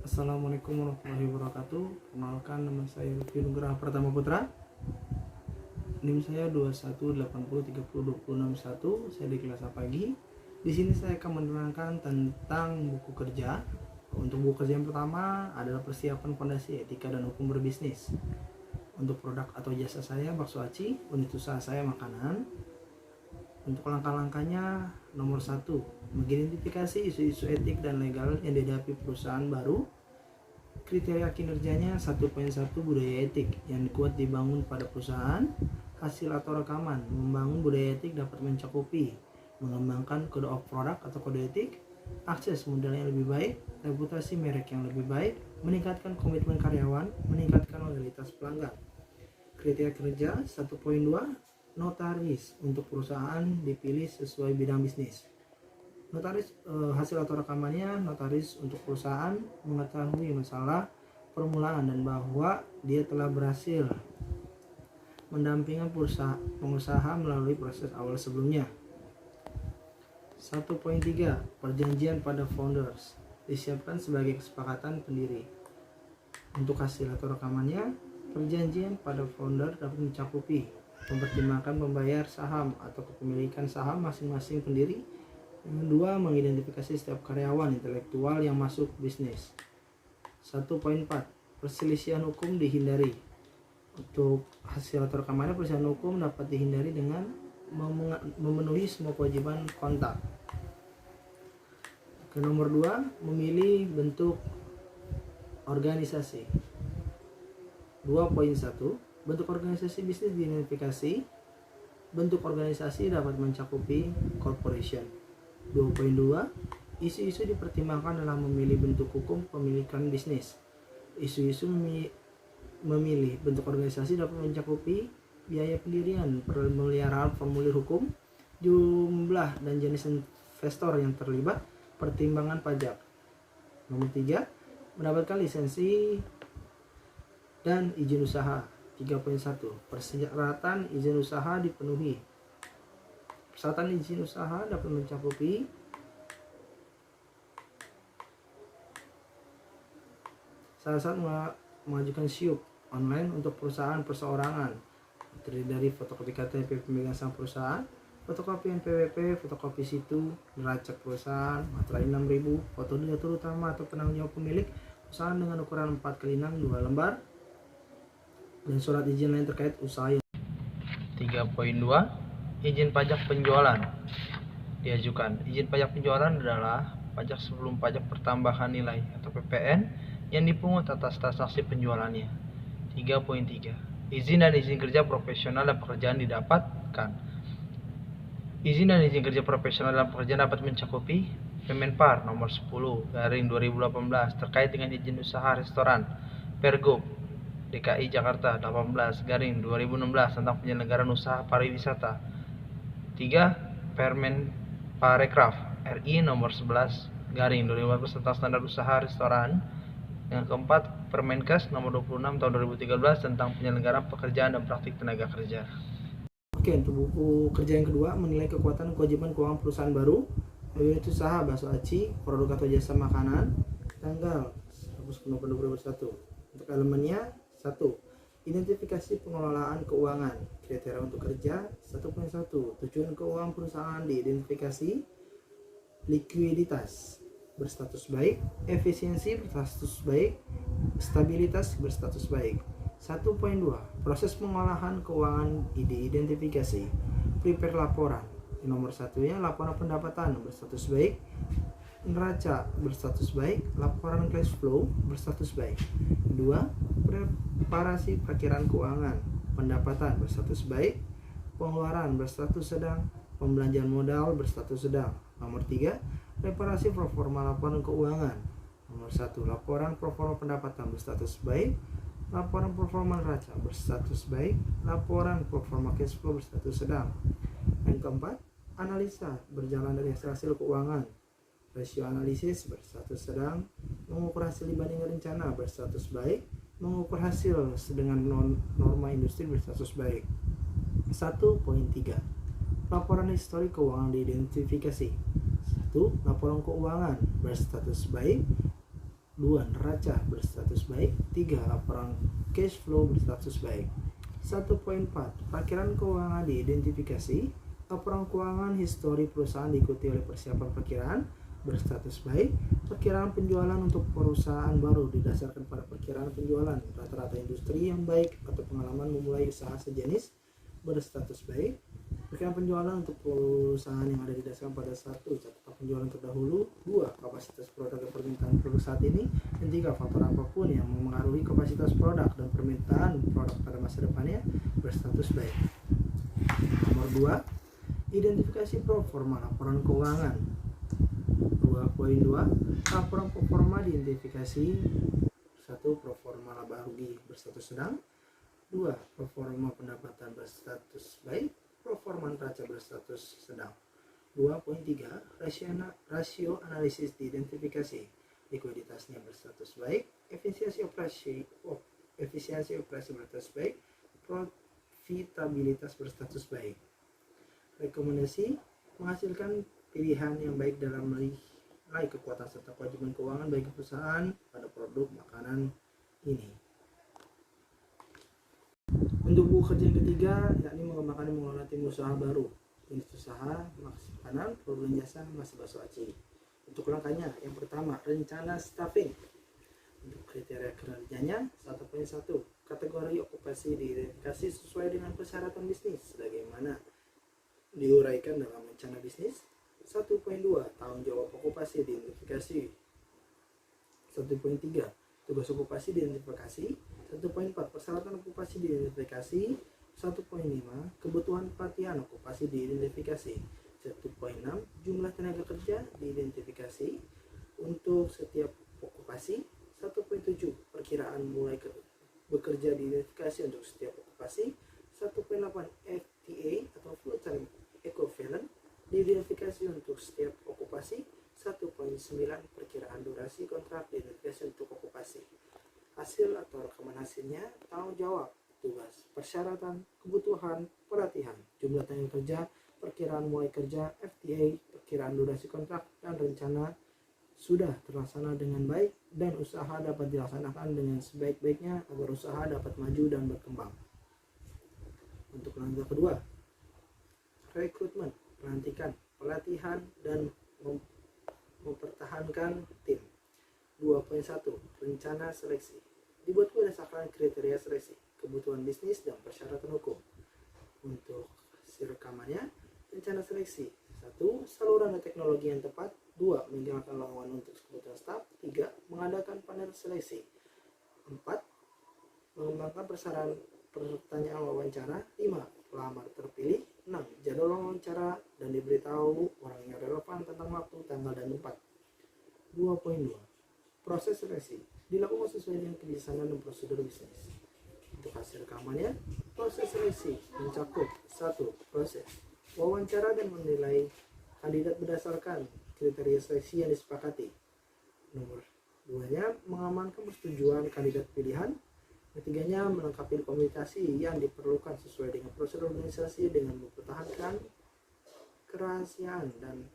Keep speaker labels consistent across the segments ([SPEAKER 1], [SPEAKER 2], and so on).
[SPEAKER 1] Assalamualaikum warahmatullahi wabarakatuh. Perkenalkan, nama saya Lutfi Nugraha Pratama Putra. NIM saya 2180302061. Saya di kelas A pagi. Di sini saya akan menerangkan tentang buku kerja. Untuk buku kerja yang pertama adalah persiapan fondasi etika dan hukum berbisnis. Untuk produk atau jasa saya bakso aci, unit usaha saya makanan. Untuk langkah-langkahnya, nomor 1, mengidentifikasi isu-isu etik dan legal yang dihadapi perusahaan baru. Kriteria kinerjanya 1.1 budaya etik yang kuat dibangun pada perusahaan. Hasil atau rekaman membangun budaya etik dapat mencakupi mengembangkan kode of product atau kode etik, akses modal yang lebih baik, reputasi merek yang lebih baik, meningkatkan komitmen karyawan, meningkatkan loyalitas pelanggan. Kriteria kerja 1.2, notaris untuk perusahaan dipilih sesuai bidang bisnis. Notaris hasil atau rekamannya, notaris untuk perusahaan mengetahui masalah permulaan dan bahwa dia telah berhasil mendampingi pengusaha melalui proses awal sebelumnya. 1.3, perjanjian pada founders disiapkan sebagai kesepakatan pendiri. Untuk hasil atau rekamannya, perjanjian pada founder dapat mencakupi mempertimbangkan membayar saham atau kepemilikan saham masing-masing pendiri. Yang kedua, mengidentifikasi setiap karyawan intelektual yang masuk bisnis. 1.4, perselisihan hukum dihindari. Untuk hasil atau rekamannya, perselisihan hukum dapat dihindari dengan memenuhi semua kewajiban kontak. Ke nomor 2, memilih bentuk organisasi. 2.1, bentuk organisasi bisnis diidentifikasi. Bentuk organisasi dapat mencakupi corporation. 2.2, isu-isu dipertimbangkan dalam memilih bentuk hukum pemilikan bisnis. Isu-isu memilih bentuk organisasi dapat mencakupi biaya pendirian, pemeliharaan formulir hukum, jumlah dan jenis investor yang terlibat, pertimbangan pajak. Nomor 3, mendapatkan lisensi dan izin usaha. 3.1, persyaratan izin usaha dipenuhi. Persyaratan izin usaha dapat mencakupi salah satu mengajukan SIUP online untuk perusahaan perseorangan, terdiri dari fotokopi KTP pemegang saham perusahaan, fotokopi NPWP, fotokopi situ neraca perusahaan, materai 6.000, foto direktur utama atau penanggung jawab pemilik perusahaan dengan ukuran 4x6 2 lembar, dan surat izin lain terkait usaha. 3.2, izin pajak penjualan diajukan. Izin pajak penjualan adalah pajak sebelum pajak pertambahan nilai atau PPN yang dipungut atas transaksi penjualannya. 3.3, izin dan izin kerja profesional dan pekerjaan didapatkan. Izin dan izin kerja profesional dan pekerjaan dapat mencakupi Kemenpar nomor 10/2018 terkait dengan izin usaha restoran, Pergub DKI Jakarta 18/2016 tentang penyelenggaraan usaha pariwisata. 3. Permen Parekraf RI nomor 11/2015 tentang standar usaha restoran. Yang keempat, Permenkes nomor 26 tahun 2013 tentang penyelenggaraan pekerjaan dan praktik tenaga kerja. Oke, untuk buku kerja yang kedua, menilai kekuatan kewajiban keuangan perusahaan baru. Unit usaha bakso aci, produk atau jasa makanan, tanggal 1 November 2021. Untuk elemennya, 1. Identifikasi pengelolaan keuangan. Kriteria untuk kerja 1.1, tujuan keuangan perusahaan diidentifikasi. Likuiditas berstatus baik, efisiensi berstatus baik, stabilitas berstatus baik. 1.2, proses pengolahan keuangan diidentifikasi. Prepare laporan. Nomor 1-nya laporan pendapatan berstatus baik, neraca berstatus baik, laporan cash flow berstatus baik. 2. Preparasi perkiraan keuangan. Pendapatan berstatus baik, pengeluaran berstatus sedang, pembelanjaan modal berstatus sedang. Nomor 3, preparasi proforma laporan keuangan. Nomor 1, laporan proforma pendapatan berstatus baik, laporan proforma neraca berstatus baik, laporan proforma cash flow berstatus sedang. Yang keempat, analisa berjalan dari hasil keuangan. Rasio analisis berstatus sedang, mengukur hasil dibanding rencana berstatus baik, mengukur hasil dengan norma industri berstatus baik. 1.3, laporan histori keuangan diidentifikasi. 1. Laporan keuangan berstatus baik, 2. Neraca berstatus baik. 3. Laporan cash flow berstatus baik. 1.4. Perkiraan keuangan diidentifikasi. Laporan keuangan histori perusahaan diikuti oleh persiapan perkiraan berstatus baik. Perkiraan penjualan untuk perusahaan baru didasarkan pada perkiraan penjualan rata-rata industri yang baik atau pengalaman memulai usaha sejenis berstatus baik. Perkiraan penjualan untuk perusahaan yang ada didasarkan pada 1. Catatan penjualan terdahulu. 2. Kapasitas produk dan permintaan produk saat ini. Dan 3. Faktor apapun yang memengaruhi kapasitas produk dan permintaan produk pada masa depannya berstatus baik. Nomor 2. Identifikasi pro forma laporan keuangan. 2.2. Laporan pro forma diidentifikasi. 1. Pro forma laba rugi berstatus sedang. 2. Pro forma pendapatan berstatus baik. Pro forma neraca berstatus sedang. 2.3. Rasio analisis diidentifikasi. Likuiditasnya berstatus baik. Efisiensi operasi berstatus baik. Profitabilitas berstatus baik. Rekomendasi: menghasilkan pilihan yang baik dalam menilai kekuatan serta kewajiban keuangan bagi perusahaan pada produk makanan ini. Untuk buku kerja yang ketiga, yakni mengembangkan dan mengelola tim usaha baru, unit usaha, makanan, produk dan jasa, masih bakso aci. Untuk langkahnya, yang pertama, rencana staffing. Untuk kriteria kerjanya, 1.1. Kategori okupasi diidentifikasi sesuai dengan persyaratan bisnis, sebagaimana diuraikan dalam rencana bisnis. 1.2. Tanggung jawab okupasi diidentifikasi. 1.3. Tugas okupasi diidentifikasi. 1.4. Persyaratan okupasi diidentifikasi. 1.5. Kebutuhan pelatihan okupasi diidentifikasi. 1.6. Jumlah tenaga kerja diidentifikasi untuk setiap okupasi. 1.7. Perkiraan mulai bekerja diidentifikasi untuk setiap okupasi. 1.8. FTA atau full time equivalent diidentifikasi untuk setiap okupasi. 1.9. Perkiraan durasi kontrak diidentifikasi untuk okupasi. Hasil atau rekaman hasilnya, tanggung jawab, tugas, persyaratan, kebutuhan, pelatihan, jumlah tenaga kerja, perkiraan mulai kerja, FTA, perkiraan durasi kontrak, dan rencana sudah terlaksana dengan baik dan usaha dapat dilaksanakan dengan sebaik-baiknya agar usaha dapat maju dan berkembang. Untuk langkah kedua, rekrutmen, pelantikan, pelatihan, dan mempertahankan tim. 2.1. Rencana seleksi. Dibuat berdasarkan kriteria seleksi, kebutuhan bisnis, dan persyaratan hukum. Untuk rekamannya, rencana seleksi. 1. Saluran dan teknologi yang tepat. 2. Meninggalkan lowongan untuk kebutuhan staf. 3. Mengadakan panel seleksi. 4. Mengembangkan pertanyaan wawancara. 5. Pelamar terpilih. 6. Jadwal wawancara dan diberitahu orang yang relevan tentang waktu, tanggal, dan tempat. 2.2. Proses seleksi dilakukan sesuai dengan kebiasaan dan prosedur bisnis. Untuk hasil rekamannya, proses seleksi mencakup 1. Proses wawancara dan menilai kandidat berdasarkan kriteria seleksi yang disepakati. Nomor 2-nya mengamankan persetujuan kandidat pilihan. Ketiganya, melengkapi dokumentasi yang diperlukan sesuai dengan prosedur organisasi dengan mempertahankan kerahasiaan dan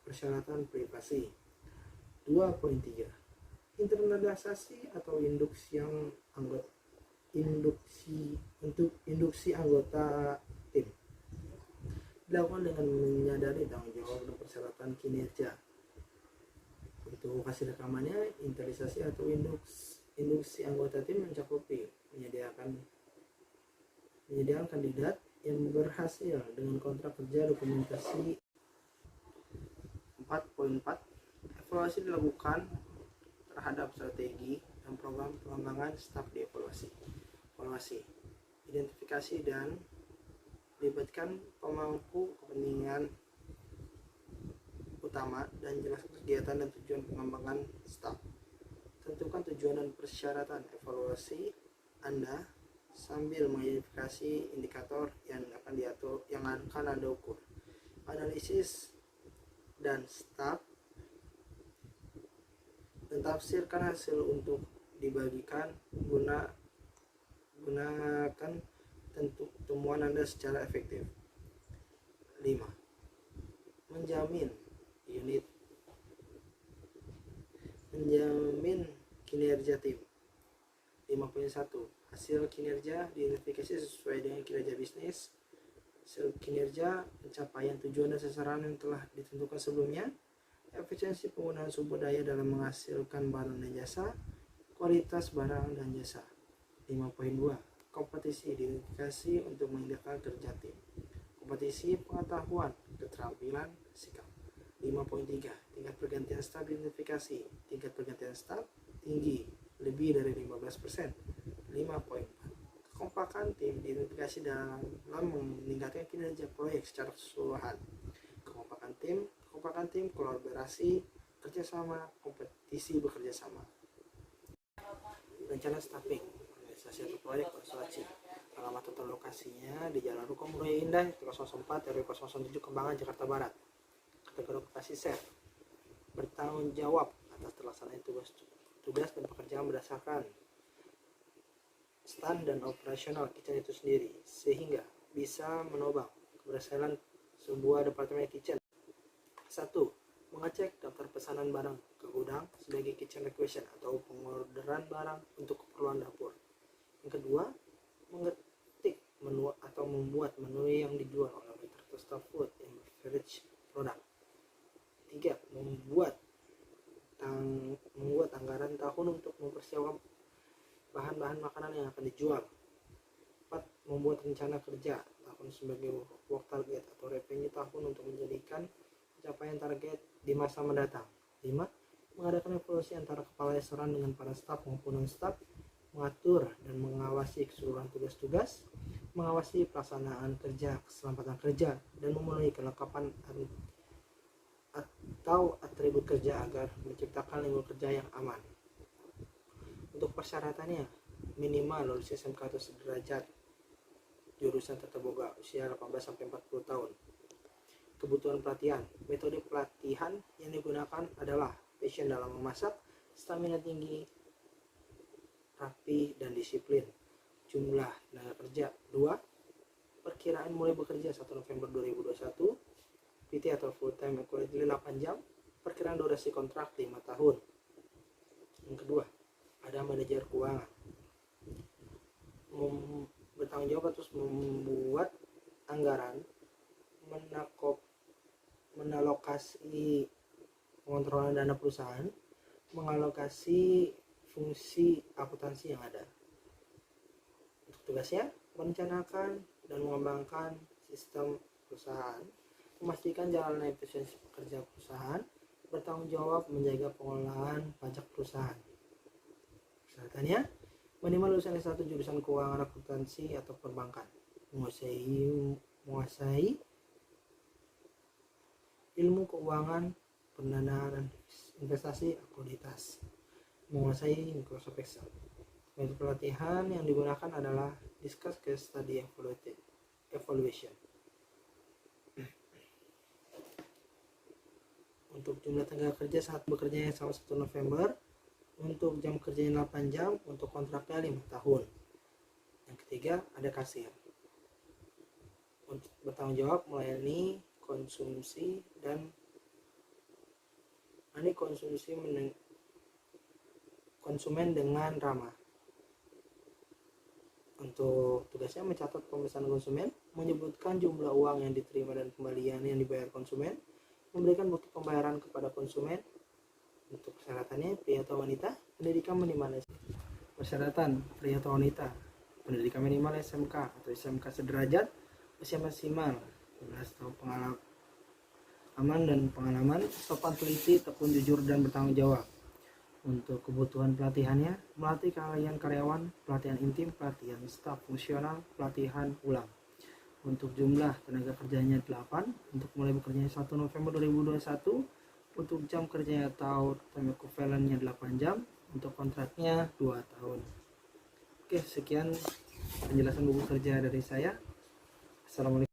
[SPEAKER 1] persyaratan privasi. 2.3. Internalisasi atau induksi anggota tim dilakukan dengan menyadari tanggung jawab dan persyaratan kinerja. Untuk hasil rekamannya, internalisasi atau induksi anggota tim mencakupi menyediakan kandidat yang berhasil dengan kontrak kerja dokumentasi. 4.4. Evaluasi dilakukan terhadap strategi dan program pengembangan staf dievaluasi. Evaluasi, identifikasi dan libatkan pemangku kepentingan utama dan jelaskan kegiatan dan tujuan pengembangan staf. Tentukan tujuan dan persyaratan evaluasi Anda sambil mengidentifikasi indikator yang akan Anda ukur. Analisis dan staf. Tafsirkan hasil untuk dibagikan. Gunakan temuan Anda secara efektif. 5. Menjamin menjamin kinerja tim. 5.1 hasil kinerja diidentifikasi sesuai dengan kinerja bisnis. Hasil kinerja pencapaian tujuan dan sasaran yang telah ditentukan sebelumnya, efisiensi penggunaan sumber daya dalam menghasilkan barang dan jasa, kualitas barang dan jasa. 5.2 kompetisi diidentifikasi untuk menindakkan kerja tim. Kompetisi pengetahuan, keterampilan, sikap. 5.3 tingkat pergantian staf diidentifikasi. Tingkat pergantian staf tinggi lebih dari 15%. 5.4 kekompakan tim diidentifikasi dalam meningkatkan kinerja proyek secara keseluruhan. Kekompakan tim, kolaborasi, kerjasama, kompetisi bekerja sama. Rencana staffing organisasi atau proyek konstruksi. Alamat atau lokasinya di Jalan Rukom Raya Indah 004 RW 007 Kembangan, Jakarta Barat. Kategori okupasi chef, bertanggung jawab atas terlaksananya tugas dan pekerjaan berdasarkan stand dan operasional kitchen itu sendiri, sehingga bisa menopang keberhasilan sebuah departemen kitchen. 1. Mengecek daftar pesanan barang ke gudang sebagai kitchen requisition atau pengorderan barang untuk keperluan dapur. Yang kedua, mengetik menu atau membuat menu yang dijual oleh waiter atau staff food and beverage product. 3. Membuat anggaran tahun untuk mempersiapkan bahan-bahan makanan yang akan dijual. 4. Membuat rencana kerja tahun sebagai work target atau revenue tahun untuk menjadikan pencapaian target di masa mendatang. 5. Mengadakan evaluasi antara kepala restoran dengan para staf maupun non-staf, mengatur dan mengawasi keseluruhan tugas-tugas, mengawasi pelaksanaan kerja, keselamatan kerja, dan memenuhi kelengkapan atau atribut kerja agar menciptakan lingkungan kerja yang aman. Untuk persyaratannya, minimal lulus SMK atau sederajat, jurusan tata boga, usia 18-40 tahun. Kebutuhan pelatihan, metode pelatihan yang digunakan adalah passion dalam memasak, stamina tinggi, rapi dan disiplin. Jumlah tenaga kerja 2. Perkiraan mulai bekerja 1 November 2021. PT atau full time equivalent 8 jam. Perkiraan durasi kontrak 5 tahun. Yang kedua, ada manajer keuangan. Bertanggung jawab atas membuat anggaran, menalokasi pengontrolan dana perusahaan, mengalokasi fungsi akuntansi yang ada. Untuk tugasnya, merencanakan dan mengembangkan sistem perusahaan, memastikan jalannya efisiensi pekerja perusahaan, bertanggung jawab menjaga pengelolaan pajak perusahaan. Persyaratannya, minimal lulusan S1 jurusan keuangan akuntansi atau perbankan, menguasai ilmu keuangan, pendanaan investasi, akuiditas, menguasai Microsoft Excel. Metode pelatihan yang digunakan adalah discuss case study evaluation. Untuk jumlah tenaga kerja saat bekerja yang sama 1 November, untuk jam kerjanya 8 jam, untuk kontraknya 5 tahun. Yang ketiga, ada kasir. Untuk bertanggung jawab melayani konsumen dengan ramah. Untuk tugasnya mencatat pemesanan konsumen, menyebutkan jumlah uang yang diterima dan kembalian yang dibayar konsumen, memberikan bukti pembayaran kepada konsumen. Untuk persyaratannya, pria atau wanita, pendidikan minimal persyaratan pria atau wanita, pendidikan minimal SMK atau SMK sederajat, usia maksimal 15 tahun, pengalaman, sopan, teliti, tekun, jujur, dan bertanggung jawab. Untuk kebutuhan pelatihannya, melatih kalian karyawan, pelatihan intim, pelatihan staf fungsional, pelatihan ulang. Untuk jumlah tenaga kerjanya 8, untuk mulai bekerjanya 1 November 2021, untuk jam kerjanya atau time equivalentnya 8 jam, untuk kontraknya 2 tahun. Oke, sekian penjelasan buku kerja dari saya. Assalamualaikum.